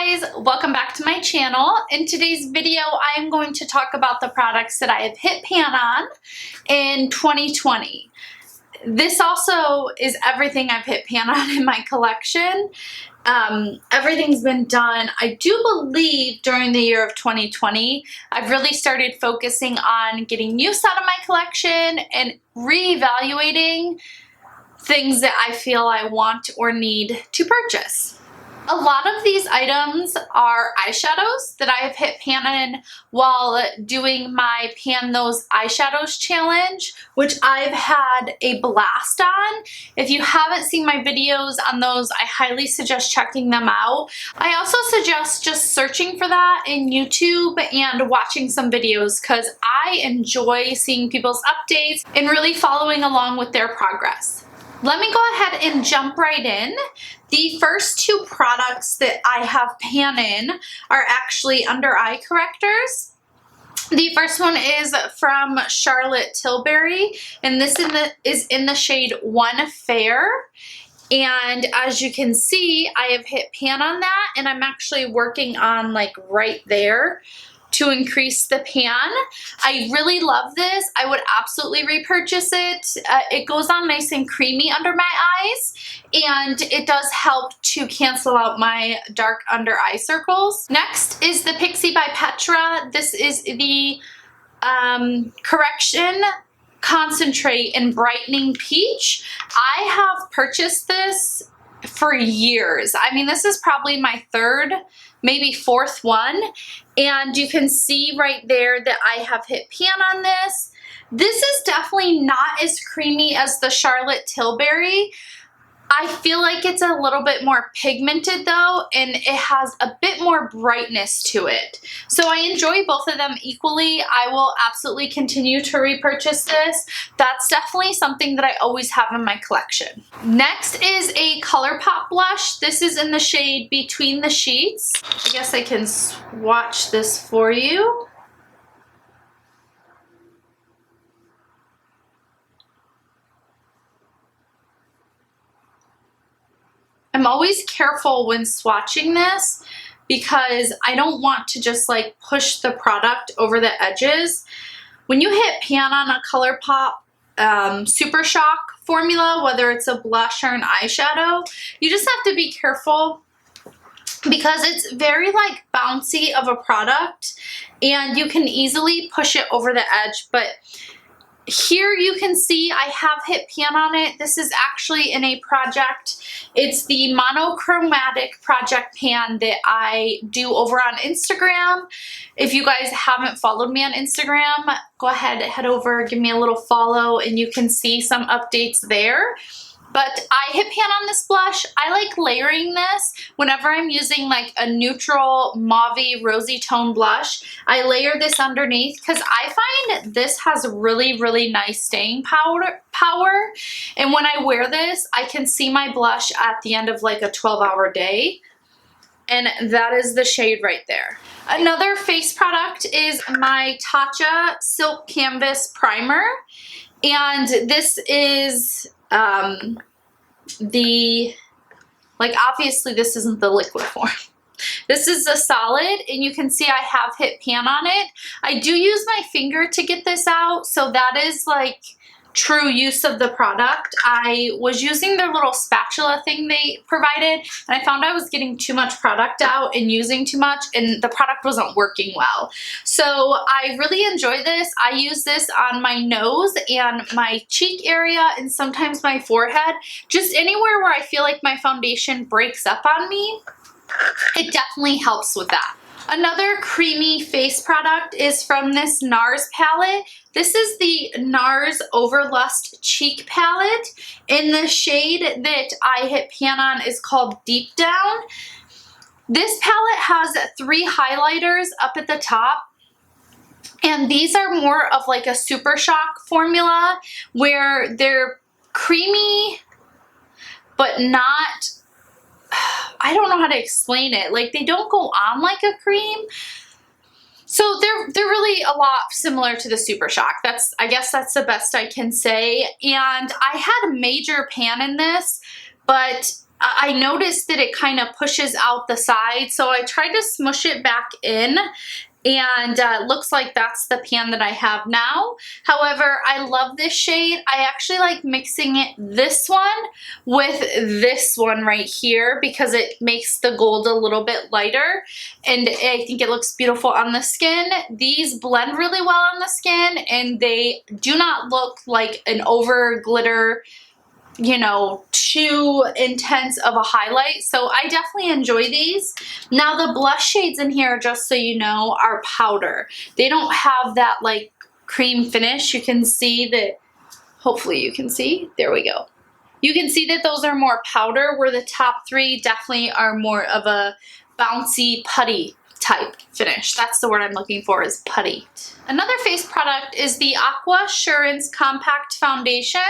Hey guys, welcome back to my channel. In today's video, I am going to talk about the products that I have hit pan on in 2020. This also is everything I've hit pan on in my collection. Everything's been done. I do believe during the year of 2020, I've really started focusing on getting use out of my collection and reevaluating things that I feel I want or need to purchase. A lot of these items are eyeshadows that I have hit pan in while doing my Pan Those Eyeshadows challenge, which I've had a blast on. If you haven't seen my videos on those, I highly suggest checking them out. I also suggest just searching for that in YouTube and watching some videos because I enjoy seeing people's updates and really following along with their progress. Let me go ahead and jump right in. The first two products that I have pan in are actually under eye correctors. The first one is from Charlotte Tilbury, and this is in the shade One Fair. And as you can see, I have hit pan on that, and I'm actually working on like right there to increase the pan. I really love this. I would absolutely repurchase it. It goes on nice and creamy under my eyes, and it does help to cancel out my dark under eye circles. Next is the Pixie by Petra. This is the Correction Concentrate and Brightening Peach. I have purchased this for years. I mean, this is probably my third, maybe fourth one, and you can see right there that I have hit pan on this. This is definitely not as creamy as the Charlotte Tilbury. I feel like it's a little bit more pigmented though, and it has a bit more brightness to it. So I enjoy both of them equally. I will absolutely continue to repurchase this. That's definitely something that I always have in my collection. Next is a ColourPop blush. This is in the shade Between the Sheets. I guess I can swatch this for you. I'm always careful when swatching this because I don't want to just like push the product over the edges. When you hit pan on a ColourPop Super Shock formula, whether it's a blush or an eyeshadow, you just have to be careful because it's very like bouncy of a product and you can easily push it over the edge. But here you can see I have hit pan on it. This is actually in a project. It's the monochromatic project pan that I do over on Instagram. If you guys haven't followed me on Instagram, go ahead, head over, give me a little follow, and you can see some updates there. But I hit pan on this blush. I like layering this whenever I'm using like a neutral mauve-y rosy tone blush. I layer this underneath because I find this has really, really nice staying power. And when I wear this, I can see my blush at the end of like a 12-hour day. And that is the shade right there. Another face product is my Tatcha Silk Canvas Primer. And this is obviously this isn't the liquid form. This is the solid, and you can see I have hit pan on it. I do use my finger to get this out, so that is like true use of the product. I was using their little spatula thing they provided, and I found I was getting too much product out and using too much, and the product wasn't working well. So I really enjoy this. I use this on my nose and my cheek area and sometimes my forehead. Just anywhere where I feel like my foundation breaks up on me, it definitely helps with that. Another creamy face product is from this NARS palette. This is the NARS Overlust Cheek Palette, and the shade that I hit pan on is called Deep Down. This palette has 3 highlighters up at the top, and these are more of like a Super Shock formula where they're creamy but not, I don't know how to explain it. Like they don't go on like a cream. So they're really a lot similar to the Super Shock. I guess that's the best I can say. And I had a major pan in this, but I noticed that it kind of pushes out the side, so I tried to smush it back in, and looks like that's the pan that I have now. However, I love this shade. I actually like mixing this one with this one right here because it makes the gold a little bit lighter, and I think it looks beautiful on the skin. These blend really well on the skin, and they do not look like an over glitter, you know, too intense of a highlight. So I definitely enjoy these. Now the blush shades in here, just so you know, are powder. They don't have that like cream finish. You can see that, hopefully you can see, there we go. You can see that those are more powder, where the top three definitely are more of a bouncy putty type finish. That's the word I'm looking for, is putty. Another face product is the Aqua Assurance Compact Foundation.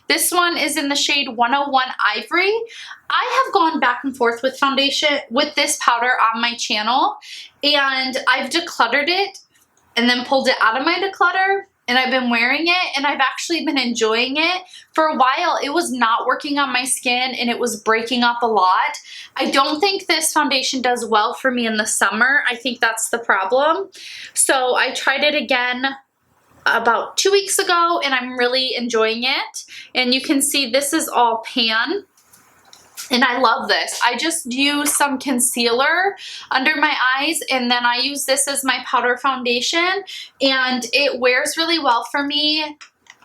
This one is in the shade 101 Ivory. I have gone back and forth with foundation with this powder on my channel, and I've decluttered it and then pulled it out of my declutter, and I've been wearing it, and I've actually been enjoying it. For a while, it was not working on my skin, and it was breaking up a lot. I don't think this foundation does well for me in the summer. I think that's the problem. So I tried it again about 2 weeks ago, and I'm really enjoying it. And you can see this is all pan. And I love this. I just use some concealer under my eyes, and then I use this as my powder foundation, and it wears really well for me.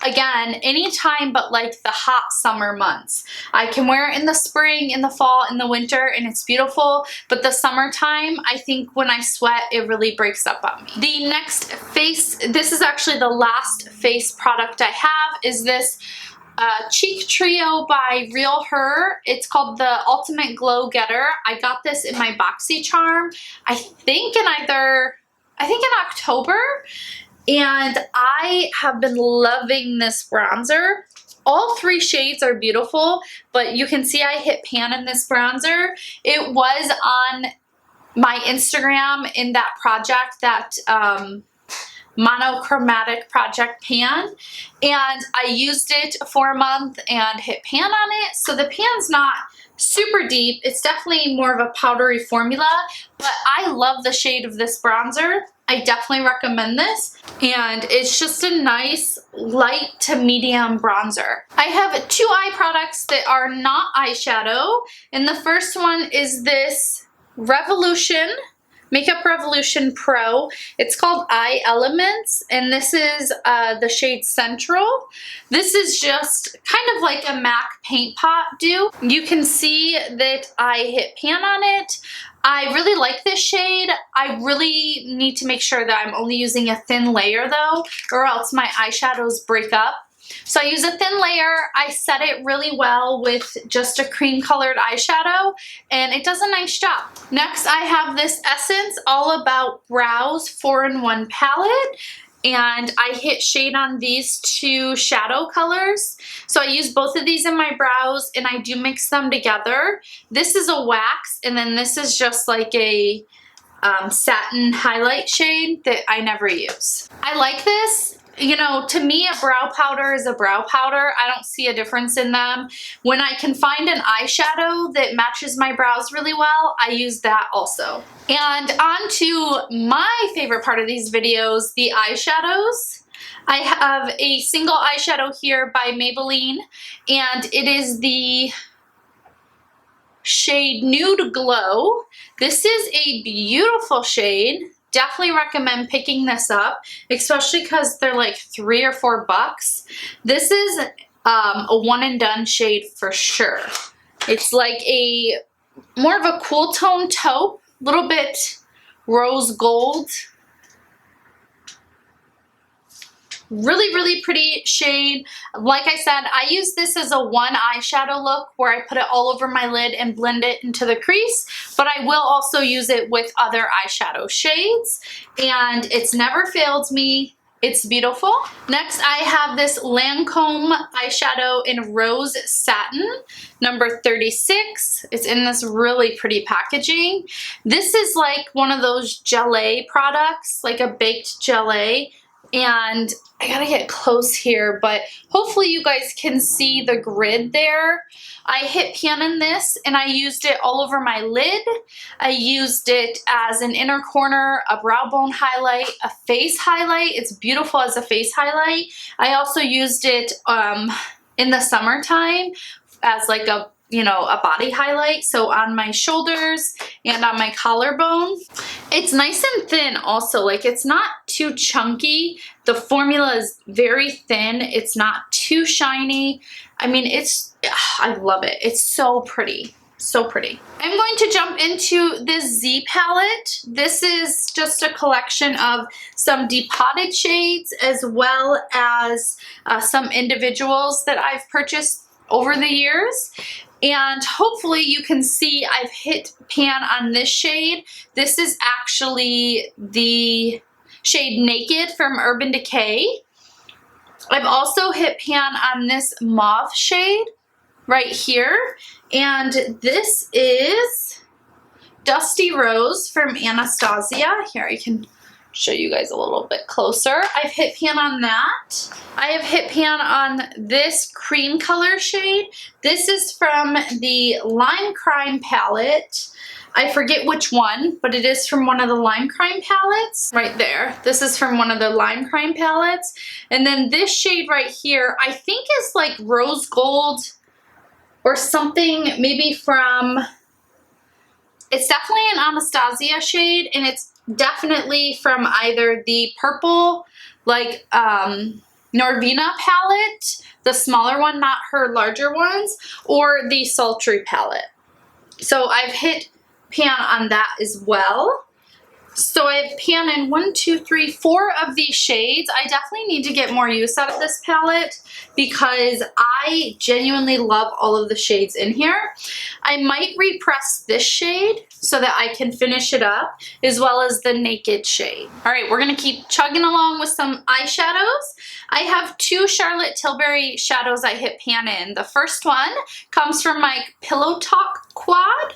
Again, anytime but like the hot summer months. I can wear it in the spring, in the fall, in the winter, and it's beautiful. But the summertime, I think when I sweat, it really breaks up on me. The next face, this is actually the last face product I have, is this Cheek Trio by Real Her. It's called the Ultimate Glow Getter. I got this in my BoxyCharm, I think in October, and I have been loving this bronzer. All three shades are beautiful, but you can see I hit pan in this bronzer. It was on my Instagram in that project, that monochromatic project pan, and I used it for a month and hit pan on it. So the pan's not super deep. It's definitely more of a powdery formula, but I love the shade of this bronzer. I definitely recommend this, and it's just a nice light to medium bronzer. I have two eye products that are not eyeshadow, and the first one is this Makeup Revolution Pro. It's called Eye Elements, and this is the shade Central. This is just kind of like a MAC paint pot dupe. You can see that I hit pan on it. I really like this shade. I really need to make sure that I'm only using a thin layer though, or else my eyeshadows break up. So I use a thin layer. I set it really well with just a cream colored eyeshadow, and it does a nice job. Next, I have this Essence All About Brows 4-in-1 palette, and I hit shade on these two shadow colors. So I use both of these in my brows, and I do mix them together. This is a wax, and then this is just like a satin highlight shade that I never use. I like this. You know, to me, a brow powder is a brow powder. I don't see a difference in them. When I can find an eyeshadow that matches my brows really well, I use that also. And on to my favorite part of these videos, the eyeshadows. I have a single eyeshadow here by Maybelline, and it is the shade Nude Glow. This is a beautiful shade. Definitely recommend picking this up, especially because they're like $3 or $4. This is a one and done shade for sure. It's like a more of a cool tone taupe, little bit rose gold. Really, really pretty shade. Like I said, I use this as a one eyeshadow look where I put it all over my lid and blend it into the crease, but I will also use it with other eyeshadow shades, and it's never failed me. It's beautiful. Next, I have this Lancome eyeshadow in Rose Satin, number 36. It's in this really pretty packaging. This is like one of those gelée products, like a baked gelée. And I gotta get close here, but hopefully you guys can see the grid there. I hit pan in this and I used it all over my lid. I used it as an inner corner, a brow bone highlight, a face highlight. It's beautiful as a face highlight. I also used it in the summertime as like a body highlight, so on my shoulders and on my collarbone. It's nice and thin also, like it's not too chunky. The formula is very thin. It's not too shiny. I mean, I love it. It's so pretty. So pretty. I'm going to jump into this Z palette. This is just a collection of some depotted shades as well as some individuals that I've purchased over the years. And hopefully you can see I've hit pan on this shade. This is actually the shade Naked from Urban Decay. I've also hit pan on this mauve shade right here. And this is Dusty Rose from Anastasia. Here, I can show you guys a little bit closer. I've hit pan on that. I have hit pan on this cream color shade. This is from the Lime Crime palette. I forget which one, but it is from one of the Lime Crime palettes. Right there. This is from one of the Lime Crime palettes. And then this shade right here, I think is like rose gold or something, maybe from, it's definitely an Anastasia shade, and it's definitely from either the purple, like Norvina palette, the smaller one, not her larger ones, or the Sultry palette. So I've hit pan on that as well. So I've pan in 1, 2, 3, 4 of these shades. I definitely need to get more use out of this palette because I genuinely love all of the shades in here. I might repress this shade so that I can finish it up, as well as the Naked shade. All right, we're gonna keep chugging along with some eyeshadows. I have 2 Charlotte Tilbury shadows I hit pan in. The first one comes from my Pillow Talk quad.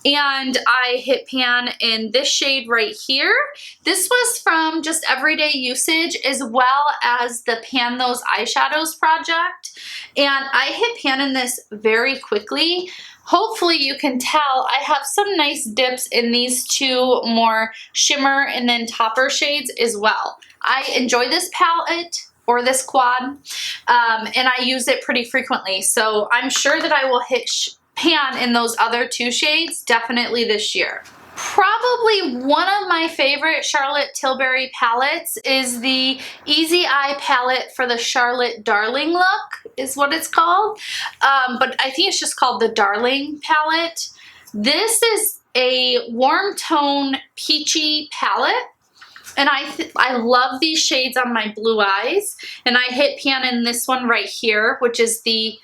And I hit pan in this shade right here. This was from just everyday usage as well as the Pan Those Eyeshadows project. And I hit pan in this very quickly. Hopefully you can tell I have some nice dips in these 2 more shimmer and then topper shades as well. I enjoy this palette or this quad and I use it pretty frequently. So I'm sure that I will hit pan in those other 2 shades definitely this year. Probably one of my favorite Charlotte Tilbury palettes is the Easy Eye palette for the Charlotte Darling look is what it's called. But I think it's just called the Darling palette. This is a warm tone peachy palette. And I love these shades on my blue eyes. And I hit pan in this one right here, which is the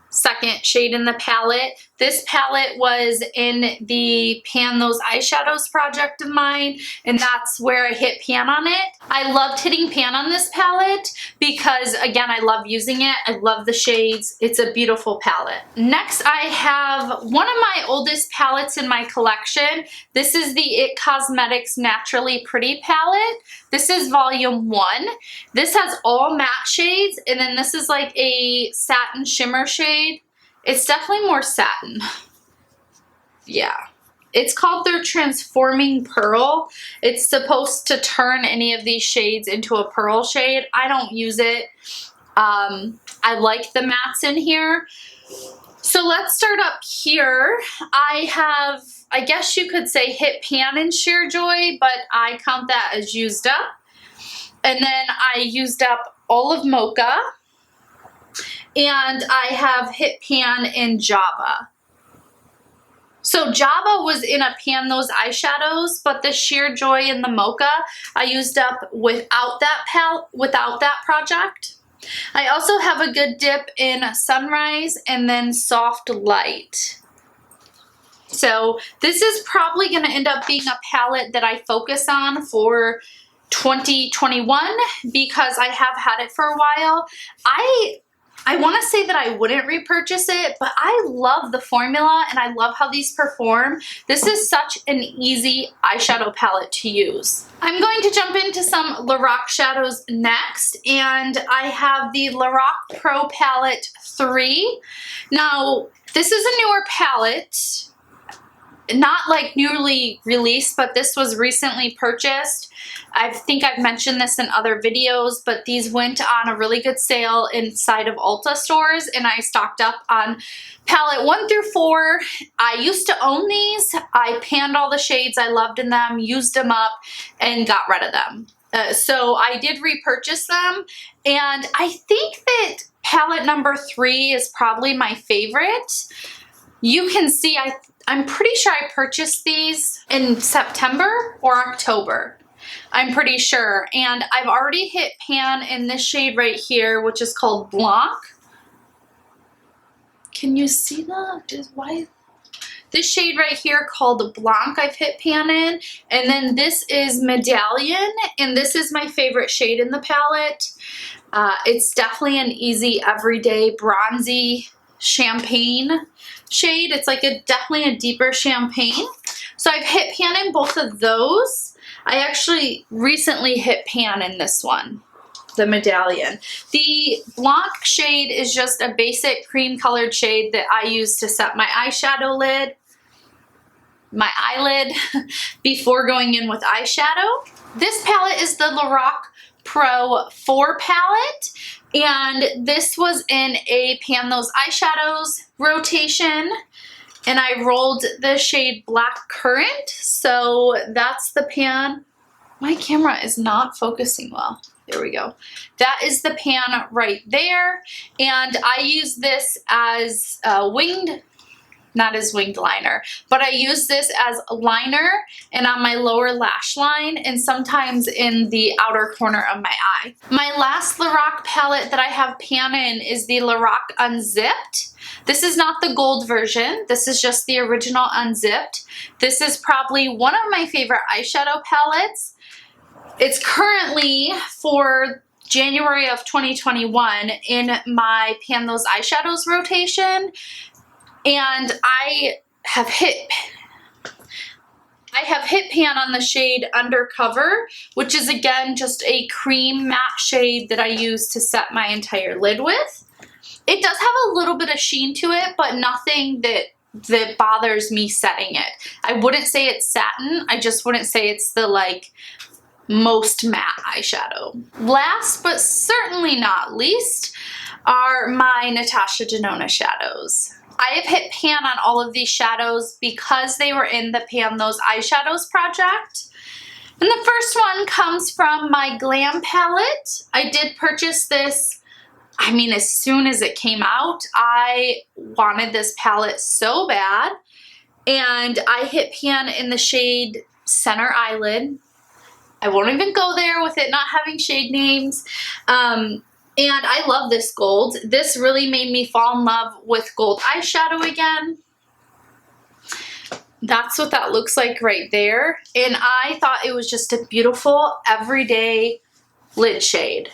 second shade in the palette. This palette was in the Pan Those Eyeshadows project of mine, and that's where I hit pan on it. I loved hitting pan on this palette because, again, I love using it. I love the shades. It's a beautiful palette. Next, I have one of my oldest palettes in my collection. This is the IT Cosmetics Naturally Pretty palette. This is volume 1. This has all matte shades, and then this is like a satin shimmer shade. It's definitely more satin. Yeah. It's called their Transforming Pearl. It's supposed to turn any of these shades into a pearl shade. I don't use it. I like the mattes in here. So let's start up here. I have, I guess you could say, hit pan in Sheer Joy, but I count that as used up. And then I used up all of Mocha. And I have hit pan in Java. So Java was in a Pan Those Eyeshadows, but the Sheer Joy and the Mocha I used up without that project. I also have a good dip in Sunrise and then Soft Light. So this is probably going to end up being a palette that I focus on for 2021 because I have had it for a while. I I want to say that I wouldn't repurchase it, but I love the formula and I love how these perform. This is such an easy eyeshadow palette to use. I'm going to jump into some Lorac shadows next, and I have the Lorac Pro Palette 3. Now, this is a newer palette. Not like newly released, but this was recently purchased. I think I've mentioned this in other videos, but these went on a really good sale inside of Ulta stores, and I stocked up on palette 1 through 4. I used to own these. I panned all the shades I loved in them, used them up, and got rid of them. So I did repurchase them, and I think that palette number 3 is probably my favorite. You can see I'm pretty sure I purchased these in September or October. I'm pretty sure. And I've already hit pan in this shade right here, which is called Blanc. Can you see that? Why? This shade right here called Blanc I've hit pan in. And then this is Medallion, and this is my favorite shade in the palette. It's definitely an easy, everyday, bronzy champagne shade. It's like definitely a deeper champagne. So I've hit pan in both of those. I actually recently hit pan in this one, the Medallion. The Blanc shade is just a basic cream colored shade that I use to set my eyeshadow lid, my eyelid, before going in with eyeshadow. This palette is the Lorac Pro 4 palette, and this was in a pan those eyeshadows rotation, and I rolled the shade Black Currant. So that's the pan. My camera is not focusing well. There we go. That is the pan right there, and I use this as not as winged liner, but I use this as a liner and on my lower lash line, and sometimes in the outer corner of my eye. My last Lorac palette that I have pan in is the Lorac Unzipped. This is not the gold version. This is just the original Unzipped. This is probably one of my favorite eyeshadow palettes. It's currently for January of 2021 in my Pan Those Eyeshadows rotation. And I have hit pan on the shade Undercover, which is again just a cream matte shade that I use to set my entire lid with. It does have a little bit of sheen to it, but nothing that bothers me setting it. I wouldn't say it's satin. I just wouldn't say it's the like most matte eyeshadow. Last but certainly not least are my Natasha Denona shadows. I have hit pan on all of these shadows because they were in the Pan Those Eyeshadows project. And the first one comes from my Glam Palette. I did purchase this, I mean, as soon as it came out. I wanted this palette so bad. And I hit pan in the shade Center Eyelid. I won't even go there with it not having shade names. And I love this gold. This really made me fall in love with gold eyeshadow again. That's what that looks like right there. And I thought it was just a beautiful everyday lid shade.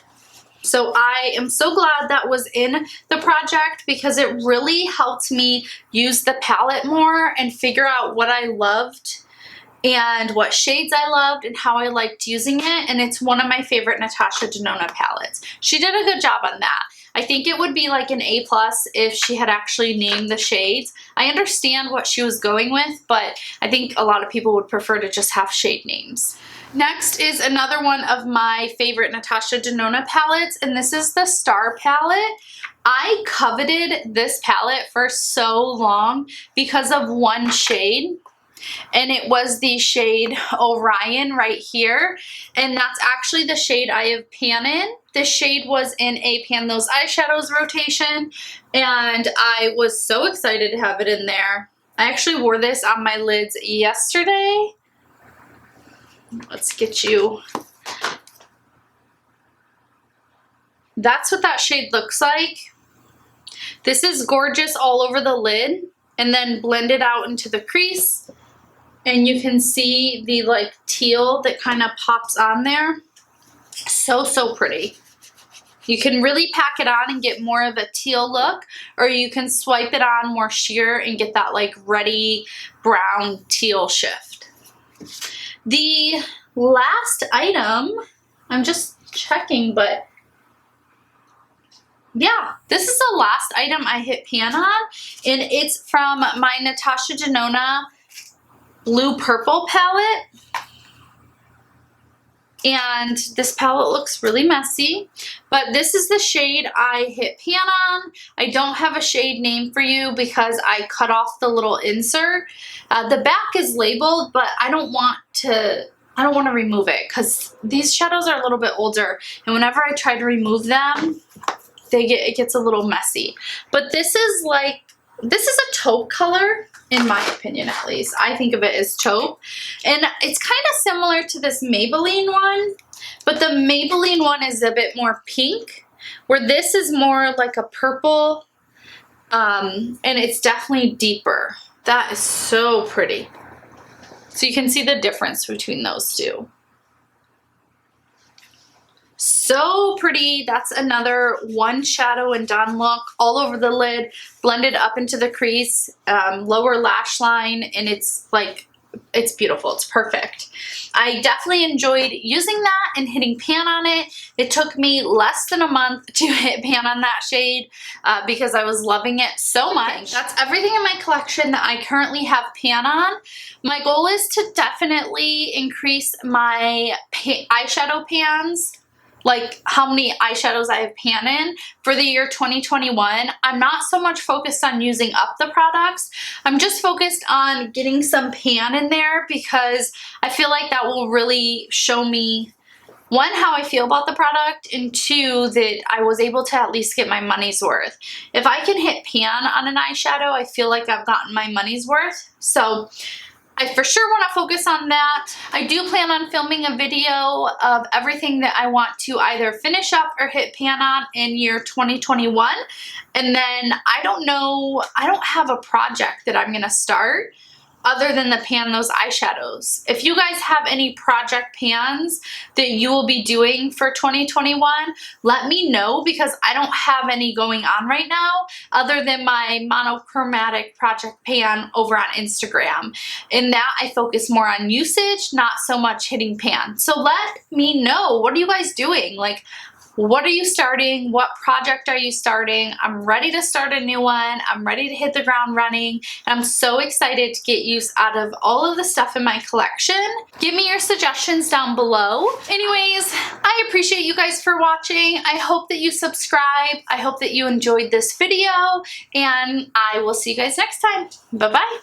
So I am so glad that was in the project because it really helped me use the palette more and figure out what I loved and what shades I loved and how I liked using it. And it's one of my favorite Natasha Denona palettes. She did a good job on that. I think it would be like an A+ if she had actually named the shades. I understand what she was going with, but I think a lot of people would prefer to just have shade names. Next is another one of my favorite Natasha Denona palettes, and this is the Star palette. I coveted this palette for so long because of one shade. And it was the shade Orion right here, and that's actually the shade I have pan in. This shade was in a Pan Those Eyeshadows rotation, and I was so excited to have it in there. I actually wore this on my lids yesterday. Let's get you. That's what that shade looks like. This is gorgeous all over the lid, and then blended out into the crease. And you can see the like teal that kind of pops on there. So, so pretty. You can really pack it on and get more of a teal look, or you can swipe it on more sheer and get that like reddy brown teal shift. The last item, I'm just checking, but yeah, this is the last item I hit pan on, and it's from my Natasha Denona Blue Purple palette. And this palette looks really messy, but this is the shade I hit pan on. I don't have a shade name for you because I cut off the little insert. The back is labeled, but I don't want to remove it because these shadows are a little bit older, and whenever I try to remove them, it gets a little messy. But this is a taupe color, in my opinion at least. I think of it as taupe. And it's kind of similar to this Maybelline one, but the Maybelline one is a bit more pink, where this is more like a purple, and it's definitely deeper. That is so pretty. So you can see the difference between those two. So pretty. That's another one shadow and done look, all over the lid, blended up into the crease, lower lash line, and it's beautiful. It's perfect. I definitely enjoyed using that and hitting pan on it. It took me less than a month to hit pan on that shade because I was loving it so much. That's everything in my collection that I currently have pan on. My goal is to definitely increase my eyeshadow pans, like how many eyeshadows I have pan in for the year 2021. I'm not so much focused on using up the products. I'm just focused on getting some pan in there because I feel like that will really show me, one, how I feel about the product, and two, that I was able to at least get my money's worth. If I can hit pan on an eyeshadow, I feel like I've gotten my money's worth. So I for sure want to focus on that. I do plan on filming a video of everything that I want to either finish up or hit pan on in year 2021. And then I don't know, I don't have a project that I'm going to start other than the pan those eyeshadows. If you guys have any project pans that you will be doing for 2021, let me know because I don't have any going on right now other than my monochromatic project pan over on Instagram. In that, I focus more on usage, not so much hitting pan. So let me know, what are you guys doing? Like, what are you starting? What project are you starting? I'm ready to start a new one. I'm ready to hit the ground running. And I'm so excited to get use out of all of the stuff in my collection. Give me your suggestions down below. Anyways, I appreciate you guys for watching. I hope that you subscribe. I hope that you enjoyed this video. And I will see you guys next time. Bye-bye.